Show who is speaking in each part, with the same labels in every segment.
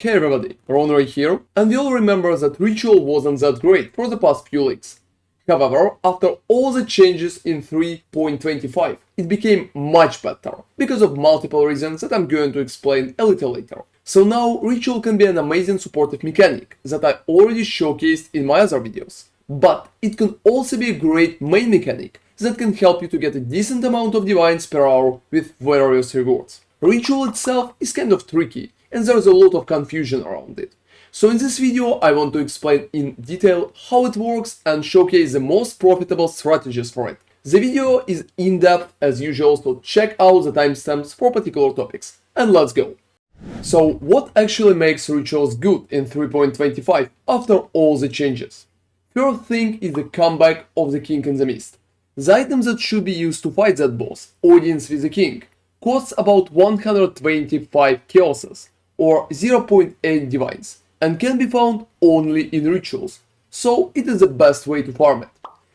Speaker 1: Hey everybody, ronarray here, and we all remember that Ritual wasn't that great for the past few leaks. However, after all the changes in 3.25, it became much better, because of multiple reasons that I'm going to explain a little later. So now, Ritual can be an amazing supportive mechanic that I already showcased in my other videos, but it can also be a great main mechanic that can help you to get a decent amount of divines per hour with various rewards. Ritual itself is kind of tricky, and there's a lot of confusion around it. So in this video I want to explain in detail how it works and showcase the most profitable strategies for it. The video is in-depth as usual, so check out the timestamps for particular topics, and let's go! So what actually makes rituals good in 3.25 after all the changes? First thing is the comeback of the King in the Mist. The item that should be used to fight that boss, Audience with the King, costs about 125 chaoses, or 0.8 divines, and can be found only in rituals, so it is the best way to farm it.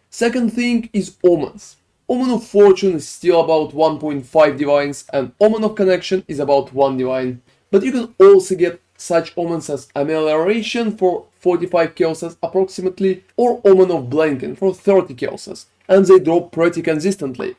Speaker 1: Second thing is omens. Omen of Fortune is still about 1.5 divines, and Omen of Connection is about 1 divine, but you can also get such omens as Amelioration for 45 chaoses approximately, or Omen of Blanking for 30 chaoses, and they drop pretty consistently.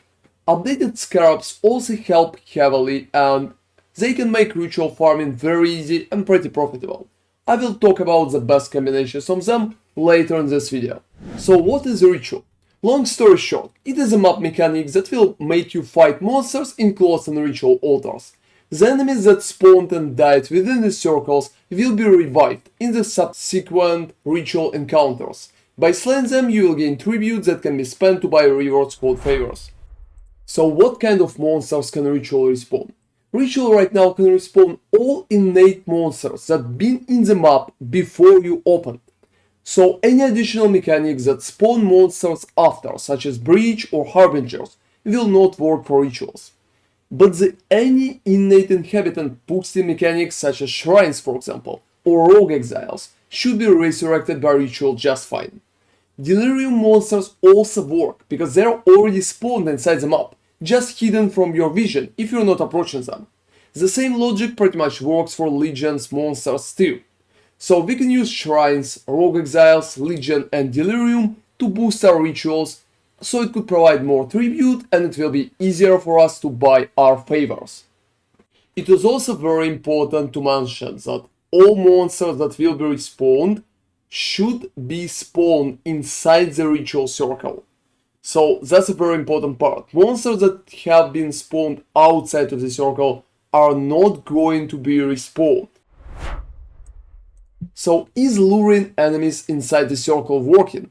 Speaker 1: Updated scarabs also help heavily, and they can make ritual farming very easy and pretty profitable. I will talk about the best combinations of them later in this video. So what is a ritual? Long story short, it is a map mechanic that will make you fight monsters in close and ritual altars. The enemies that spawned and died within the circles will be revived in the subsequent ritual encounters. By slaying them you will gain tributes that can be spent to buy rewards called Favours. So what kind of monsters can ritual respawn? Ritual right now can respawn all innate monsters that been in the map before you opened. So any additional mechanics that spawn monsters after, such as Breach or Harbingers, will not work for rituals. But any innate inhabitant boosting mechanics such as Shrines for example, or Rogue Exiles, should be resurrected by ritual just fine. Delirium monsters also work, because they're already spawned inside the map, just hidden from your vision if you're not approaching them. The same logic pretty much works for Legions monsters too. So we can use Shrines, Rogue Exiles, Legion and Delirium to boost our rituals, so it could provide more tribute and it will be easier for us to buy our Favours. It is also very important to mention that all monsters that will be respawned should be spawned inside the ritual circle. So that's a very important part. Monsters that have been spawned outside of the circle are not going to be respawned. So is luring enemies inside the circle working?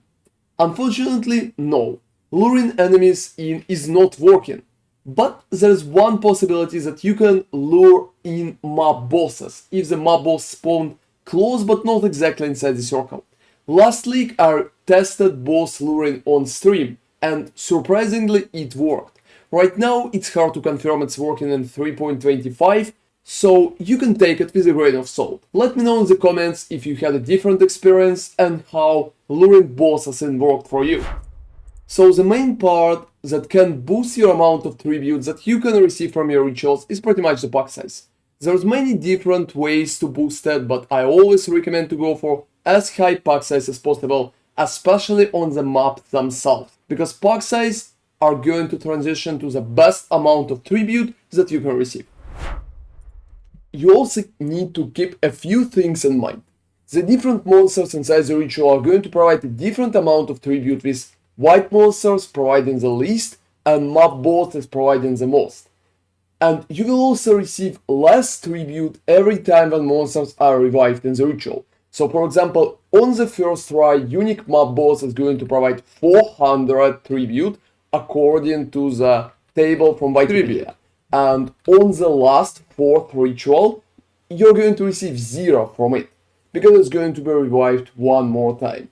Speaker 1: Unfortunately, no. Luring enemies in is not working. But there's one possibility that you can lure in map bosses if the map boss spawned close but not exactly inside the circle. Last leak I tested boss luring on stream, and surprisingly it worked. Right now it's hard to confirm it's working in 3.25, so you can take it with a grain of salt. Let me know in the comments if you had a different experience and how luring bosses worked for you. So the main part that can boost your amount of tributes that you can receive from your rituals is pretty much the pack size. There's many different ways to boost it, but I always recommend to go for as high pack size as possible, especially on the map themselves, because pack size are going to transition to the best amount of tribute that you can receive. You also need to keep a few things in mind. The different monsters inside the ritual are going to provide a different amount of tribute, with white monsters providing the least and map bosses providing the most. And you will also receive less tribute every time when monsters are revived in the ritual. So for example, on the first try, unique map boss is going to provide 400 tribute according to the table from Wikipedia. And on the last fourth ritual, you're going to receive 0 from it, because it's going to be revived one more time.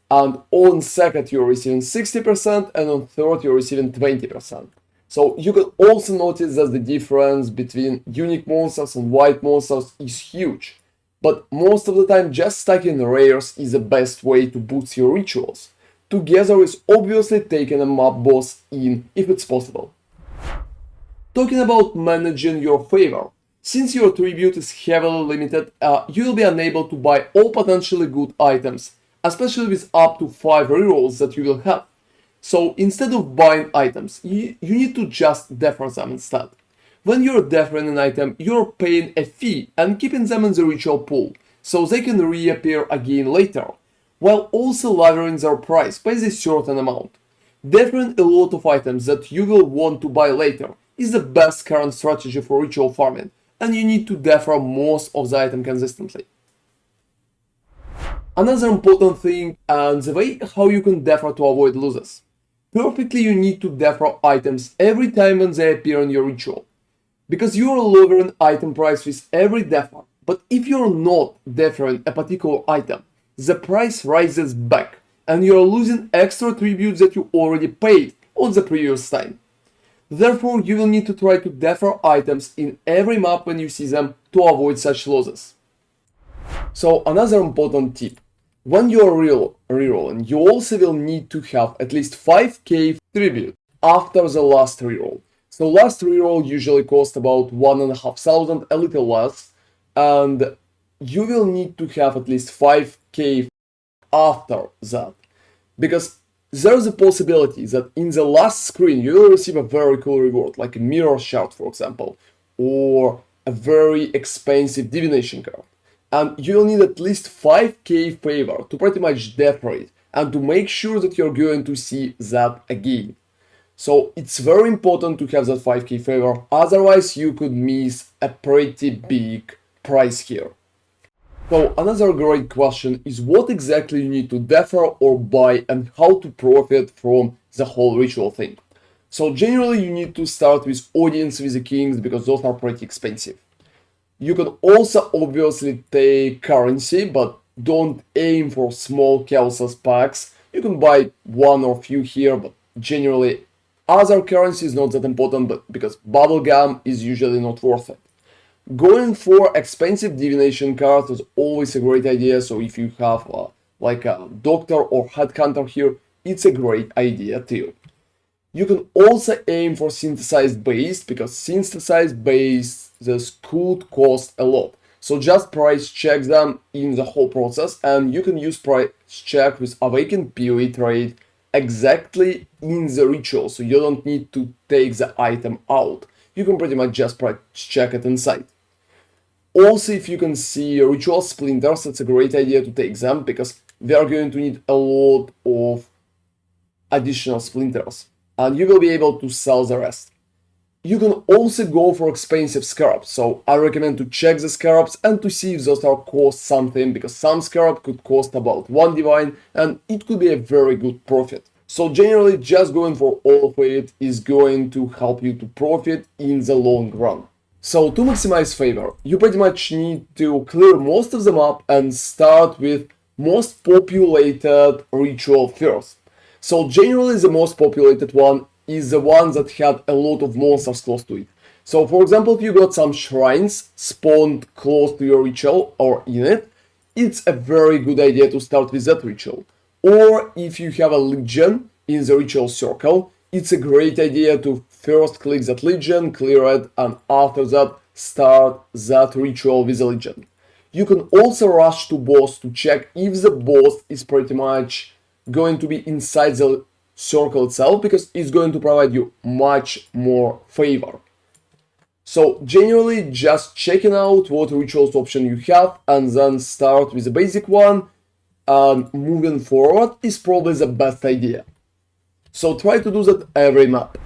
Speaker 1: And on second you're receiving 60% and on third you're receiving 20%. So you can also notice that the difference between unique monsters and white monsters is huge. But most of the time just stacking rares is the best way to boost your rituals, together with obviously taking a map boss in if it's possible. Talking about managing your favor, Since your tribute is heavily limited, you will be unable to buy all potentially good items, especially with up to 5 rerolls that you will have. So instead of buying items, you need to just defer them instead. When you're deferring an item, you're paying a fee and keeping them in the ritual pool, so they can reappear again later, while also lowering their price by a certain amount. Deferring a lot of items that you will want to buy later is the best current strategy for ritual farming, and you need to defer most of the item consistently. Another important thing, and the way how you can defer to avoid losses. Perfectly, you need to defer items every time when they appear in your ritual, because you are lowering item price with every defer. But if you're not deferring a particular item, the price rises back, and you're losing extra tributes that you already paid on the previous time. Therefore, you will need to try to defer items in every map when you see them to avoid such losses. So another important tip. When you are rerolling, you also will need to have at least 5k tribute after the last reroll. So last reroll usually costs about 1,500, a little less, and you will need to have at least 5k after that. Because there's a possibility that in the last screen you will receive a very cool reward, like a mirror shard for example, or a very expensive divination card. And you'll need at least 5k favor to pretty much defer it and to make sure that you're going to see that again. So it's very important to have that 5k favor, otherwise you could miss a pretty big price here. So another great question is what exactly you need to defer or buy and how to profit from the whole ritual thing. So generally you need to start with Audience with the Kings because those are pretty expensive. You can also obviously take currency, but don't aim for small Kelsos packs. You can buy one or few here, but generally other currency is not that important, but because bubblegum is usually not worth it. Going for expensive divination cards is always a great idea, so if you have like a doctor or headhunter here, it's a great idea too. You can also aim for synthesized base, because synthesized base could cost a lot. So just price check them in the whole process, and you can use price check with Awakened PoE trade exactly in the ritual, so you don't need to take the item out. You can pretty much just price check it inside. Also, if you can see ritual splinters, it's a great idea to take them, because we are going to need a lot of additional splinters, and you will be able to sell the rest. You can also go for expensive scarabs, so I recommend to check the scarabs and to see if those are cost something, because some scarab could cost about 1 divine and it could be a very good profit. So generally just going for all of it is going to help you to profit in the long run. So to maximize favor, you pretty much need to clear most of the map and start with most populated ritual first. So generally the most populated one is the one that had a lot of monsters close to it. So for example, if you got some shrines spawned close to your ritual or in it, it's a very good idea to start with that ritual. Or if you have a legion in the ritual circle, it's a great idea to first click that legion, clear it, and after that start that ritual with a legion. You can also rush to boss to check if the boss is pretty much going to be inside the circle itself, because it's going to provide you much more favor. So generally just checking out what rituals option you have and then start with the basic one, and moving forward is probably the best idea. So try to do that every map.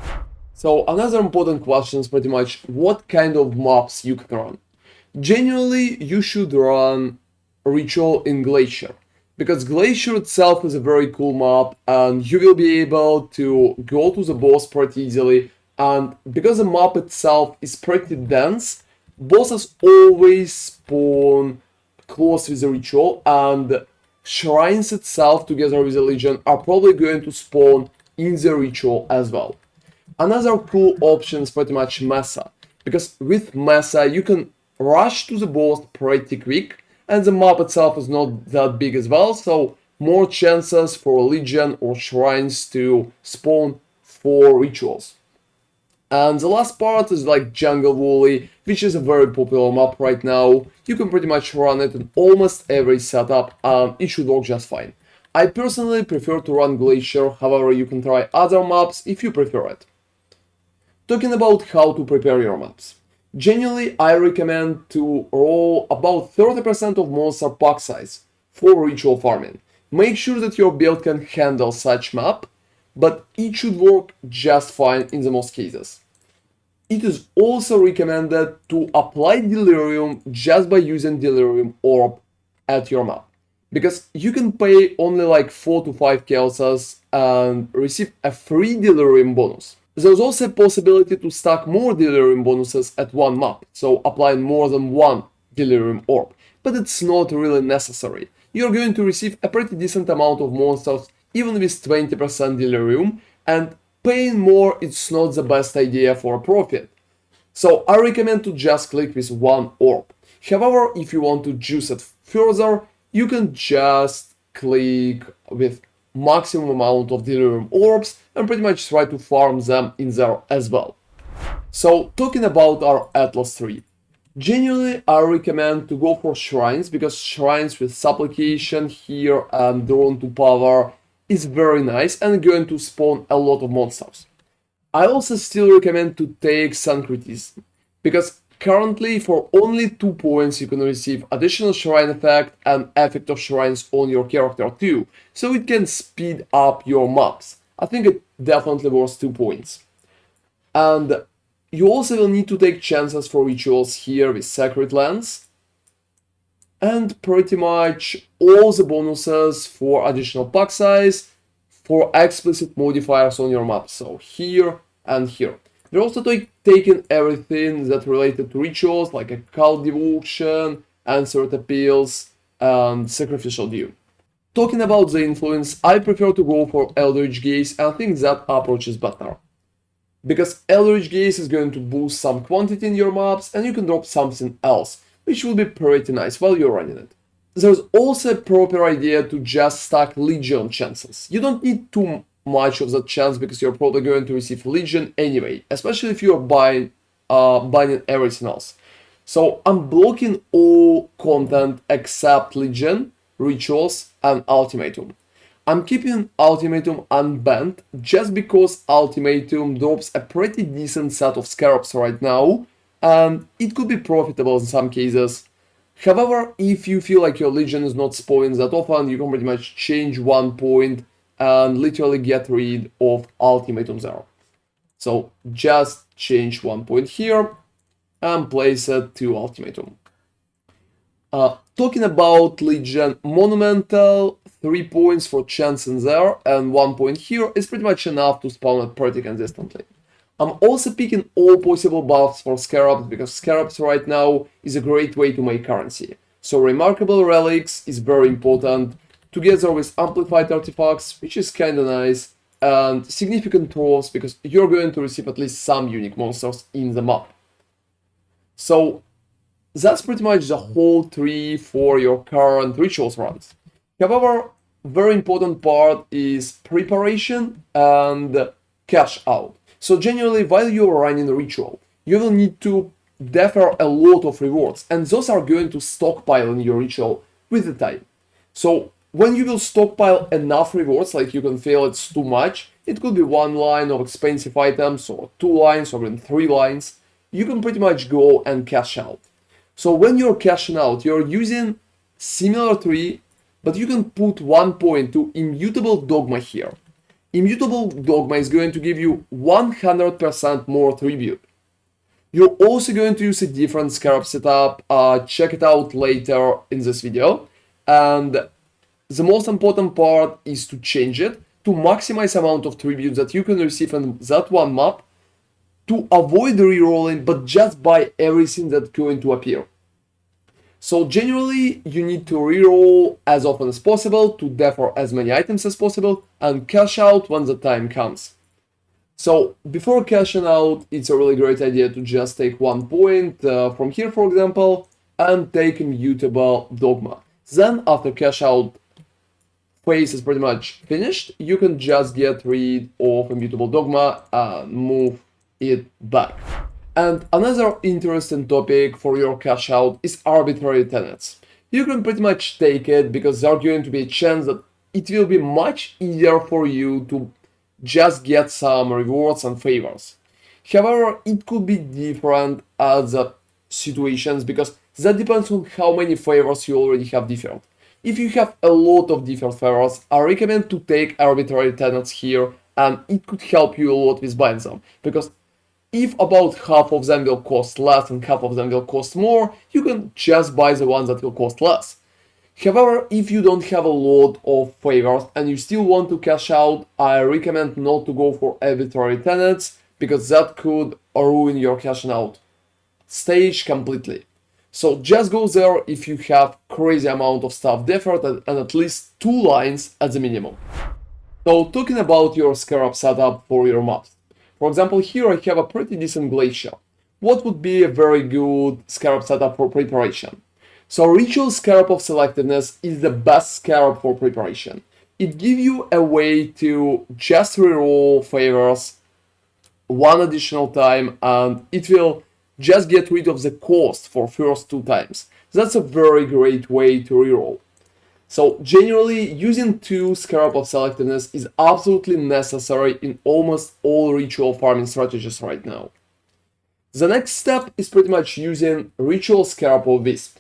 Speaker 1: So another important question is pretty much what kind of maps you can run. Generally you should run ritual in Glacier, because Glacier itself is a very cool map and you will be able to go to the boss pretty easily, and because the map itself is pretty dense, bosses always spawn close with the ritual, and shrines itself together with the legion are probably going to spawn in the ritual as well. Another cool option is pretty much Mesa, because with Mesa you can rush to the boss pretty quick, and the map itself is not that big as well, so more chances for legion or shrines to spawn for rituals. And the last part is like Jungle Valley, which is a very popular map right now. You can pretty much run it in almost every setup and it should work just fine. I personally prefer to run Glacier, however you can try other maps if you prefer it. Talking about how to prepare your maps. Generally, I recommend to roll about 30% of monster pack size for ritual farming. Make sure that your build can handle such map, but it should work just fine in the most cases. It is also recommended to apply Delirium just by using Delirium Orb at your map, because you can pay only like 4 to 5 Kelsos and receive a free Delirium bonus. There's also a possibility to stack more Delirium bonuses at one map, so applying more than one Delirium Orb, but it's not really necessary. You're going to receive a pretty decent amount of monsters even with 20% Delirium, and paying more it's not the best idea for a profit. So I recommend to just click with one orb. However, if you want to juice it further, you can just click with maximum amount of Delirium orbs and pretty much try to farm them in there as well. So talking about our Atlas 3. Generally, I recommend to go for shrines, because shrines with supplication here and drawn to power is very nice and going to spawn a lot of monsters. I also still recommend to take Syncretism, because currently for only 2 points you can receive additional shrine effect and effect of shrines on your character too, so it can speed up your maps. I think it definitely worth 2 points. And you also will need to take chances for rituals here with Sacred Lands, and pretty much all the bonuses for additional pack size for explicit modifiers on your map, so here and here. We're also taking everything that related to rituals, like a cult devotion, answered appeals, and sacrificial dew. Talking about the influence, I prefer to go for Eldritch Gaze, and I think that approach is better, because Eldritch Gaze is going to boost some quantity in your maps, and you can drop something else, which will be pretty nice while you're running it. There's also a proper idea to just stack Legion chances. You don't need too much of that chance, because you're probably going to receive Legion anyway, especially if you're buying everything else. So I'm blocking all content except Legion, Rituals, and Ultimatum. I'm keeping Ultimatum unbanned just because Ultimatum drops a pretty decent set of Scarabs right now, and it could be profitable in some cases. However, if you feel like your Legion is not spawning that often, you can pretty much change 1 point and literally get rid of Ultimatum there. So just change 1 point here and place it to Ultimatum. Talking about Legion, Monumental, 3 points for chance in there and 1 point here is pretty much enough to spawn it pretty consistently. I'm also picking all possible buffs for Scarabs, because Scarabs right now is a great way to make currency. So Remarkable Relics is very important, together with Amplified Artifacts, which is kinda nice, and Significant Trolls, because you're going to receive at least some unique monsters in the map. So that's pretty much the whole tree for your current rituals runs. However, very important part is preparation and cash out. So generally, while you're running a ritual, you will need to defer a lot of rewards, and those are going to stockpile in your ritual with the time. So when you will stockpile enough rewards, like you can feel it's too much, it could be 1 line of expensive items, or 2 lines, or even 3 lines, you can pretty much go and cash out. So when you're cashing out, you're using similar tree, but you can put 1 point to Immutable Dogma here. Immutable Dogma is going to give you 100% more tribute. You're also going to use a different Scarab setup, check it out later in this video. And the most important part is to change it to maximize amount of tribute that you can receive in that one map, to avoid rerolling, but just buy everything that's going to appear. So generally, you need to reroll as often as possible to defer as many items as possible and cash out when the time comes. So before cashing out, it's a really great idea to just take 1 point from here, for example, and take Immutable Dogma. Then after cash out phase is pretty much finished, you can just get rid of Immutable Dogma and move it back. And another interesting topic for your cash out is arbitrary tenets. You can pretty much take it because there's going to be a chance that it will be much easier for you to just get some rewards and favors. However, it could be different at the situations because that depends on how many favors you already have deferred. If you have a lot of deferred favors, I recommend to take arbitrary tenets here, and it could help you a lot with buying them, because if about half of them will cost less and half of them will cost more, you can just buy the ones that will cost less. However, if you don't have a lot of favors and you still want to cash out, I recommend not to go for arbitrary tenets, because that could ruin your cashing out stage completely. So just go there if you have crazy amount of stuff deferred and at least 2 lines at the minimum. So talking about your Scarab setup for your maps. For example, here I have a pretty decent glacier. What would be a very good Scarab setup for preparation? So Ritual Scarab of Selectiveness is the best Scarab for preparation. It gives you a way to just reroll favors one additional time, and it will just get rid of the cost for first 2 times. That's a very great way to reroll. So generally, using 2 Scarab of Selectiveness is absolutely necessary in almost all ritual farming strategies right now. The next step is pretty much using Ritual Scarab of Wisp.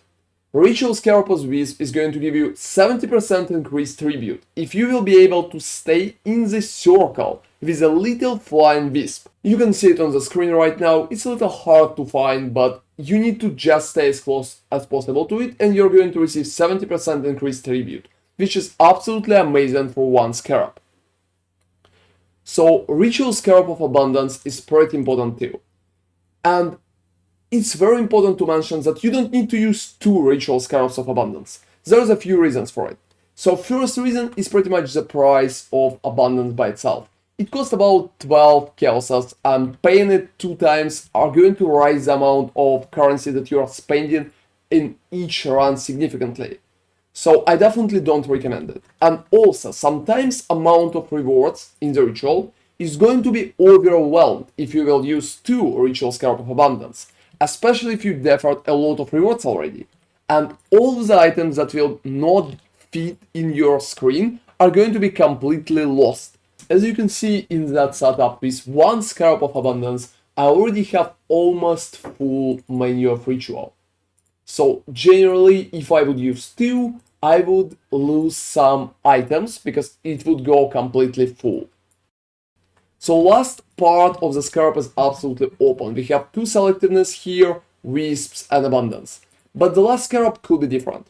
Speaker 1: Ritual Scarab of Wisp is going to give you 70% increased tribute if you will be able to stay in the circle with a little flying wisp. You can see it on the screen right now. It's a little hard to find, but you need to just stay as close as possible to it, and you're going to receive 70% increased tribute, which is absolutely amazing for 1 Scarab. So Ritual Scarab of Abundance is pretty important too. And it's very important to mention that you don't need to use 2 Ritual Scarabs of Abundance. There's a few reasons for it. So first reason is pretty much the price of Abundance by itself. It costs about 12 chaoses, and paying it 2 times are going to raise the amount of currency that you are spending in each run significantly. So I definitely don't recommend it. And also, sometimes amount of rewards in the ritual is going to be overwhelmed if you will use 2 Ritual Scarab of Abundance, especially if you deferred a lot of rewards already. And all the items that will not fit in your screen are going to be completely lost. As you can see in that setup, with 1 Scarab of Abundance, I already have almost full menu of ritual. So generally, if I would use 2, I would lose some items because it would go completely full. So last part of the Scarab is absolutely open. We have 2 selectiveness here, Wisps and Abundance. But the last Scarab could be different.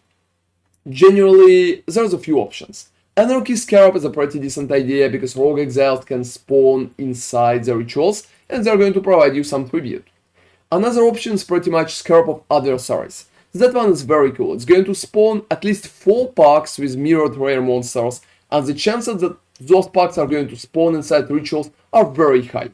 Speaker 1: Generally, there's a few options. Anarchy Scarab is a pretty decent idea because Rogue Exiles can spawn inside the rituals and they're going to provide you some tribute. Another option is pretty much Scarab of Adversaries. That one is very cool. It's going to spawn at least 4 packs with mirrored rare monsters, and the chances that those packs are going to spawn inside rituals are very high.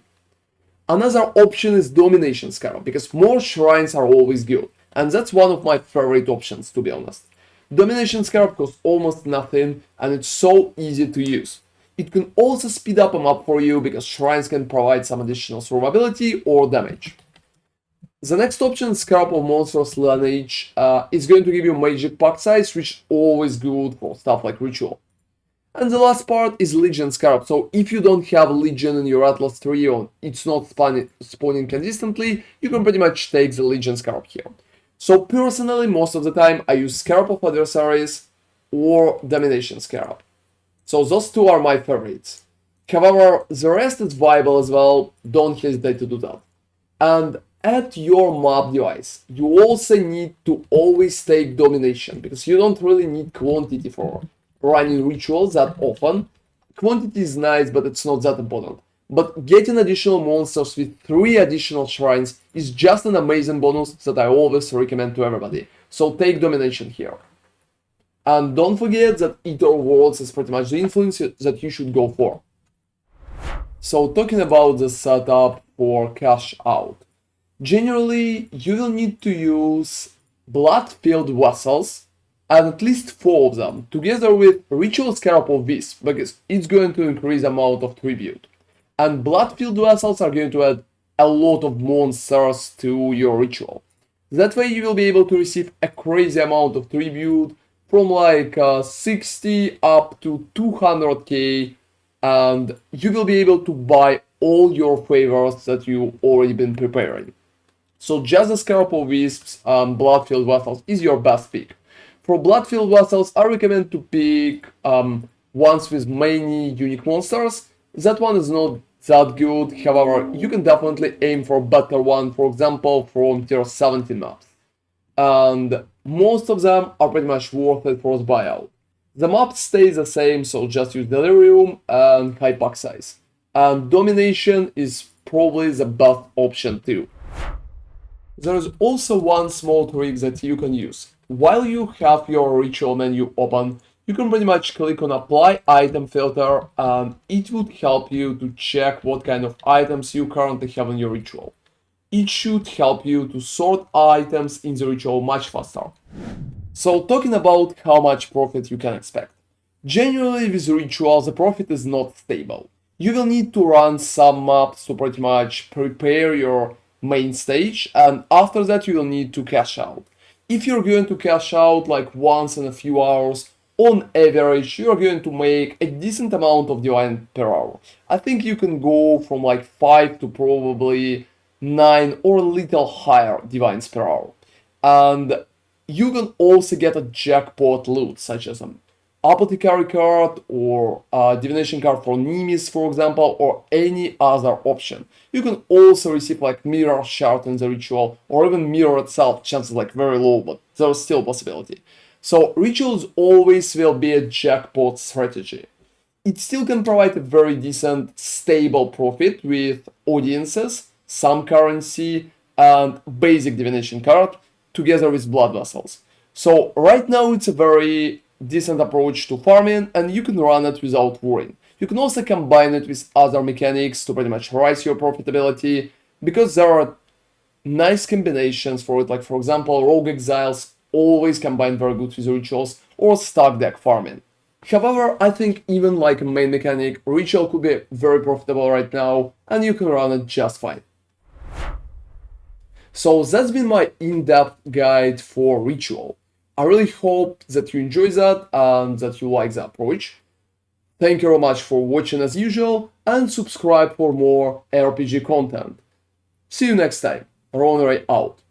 Speaker 1: Another option is Domination Scarab, because more shrines are always good, and that's one of my favorite options, to be honest. Domination Scarab costs almost nothing, and it's so easy to use. It can also speed up a map for you, because shrines can provide some additional survivability or damage. The next option, Scarab of Monstrous Lineage, is going to give you magic pack size, which is always good for stuff like ritual. And the last part is Legion Scarab, so if you don't have Legion in your Atlas trio, it's not spawning consistently, you can pretty much take the Legion Scarab here. So personally, most of the time, I use Scarab of Adversaries or Domination Scarab. So those 2 are my favorites. However, the rest is viable as well, don't hesitate to do that. And at your map device, you also need to always take Domination, because you don't really need quantity for running rituals that often. Quantity is nice, but it's not that important. But getting additional monsters with 3 additional shrines is just an amazing bonus that I always recommend to everybody. So take Domination here. And don't forget that Eater of Worlds is pretty much the influence that you should go for. So talking about the setup for cash out. Generally, you will need to use Blood-filled Vessels, and at least 4 of them, together with Ritual Scarab of Wisp, because it's going to increase the amount of tribute. And Blood-filled Vessels are going to add a lot of monsters to your ritual. That way you will be able to receive a crazy amount of tribute from like 60 up to 200k, and you will be able to buy all your favors that you've already been preparing. So just the Scarab of Wisps and Bloodfield Vassals is your best pick. For Bloodfield Vassals, I recommend to pick ones with many unique monsters. That one is not that good, however, you can definitely aim for a better one, for example, from tier 17 maps. And most of them are pretty much worth it for the buyout. The map stays the same, so just use Delirium and high pack size. And Domination is probably the best option too. There is also one small trick that you can use. While you have your ritual menu open, you can pretty much click on Apply Item Filter, and it would help you to check what kind of items you currently have in your ritual. It should help you to sort items in the ritual much faster. So talking about how much profit you can expect. Generally with rituals, the profit is not stable. You will need to run some maps to pretty much prepare your main stage, and after that you will need to cash out. If you're going to cash out like once in a few hours, on average you're going to make a decent amount of divine per hour. I think you can go from like 5 to probably 9 or a little higher divines per hour. And you can also get a jackpot loot, such as an apothecary card or a divination card for Nemesis, for example, or any other option. You can also receive like mirror shard in the ritual, or even mirror itself, chances like very low, but there's still a possibility. So rituals always will be a jackpot strategy. It still can provide a very decent, stable profit with audiences, some currency, and basic divination card, together with blood vessels. So right now it's a very decent approach to farming, and you can run it without worrying. You can also combine it with other mechanics to pretty much rise your profitability, because there are nice combinations for it, like for example Rogue Exiles always combine very good with rituals, or stack deck farming. However, I think even like a main mechanic, ritual could be very profitable right now, and you can run it just fine. So that's been my in-depth guide for ritual. I really hope that you enjoy that and that you like the approach. Thank you very much for watching as usual, and subscribe for more RPG content. See you next time. ronarray out.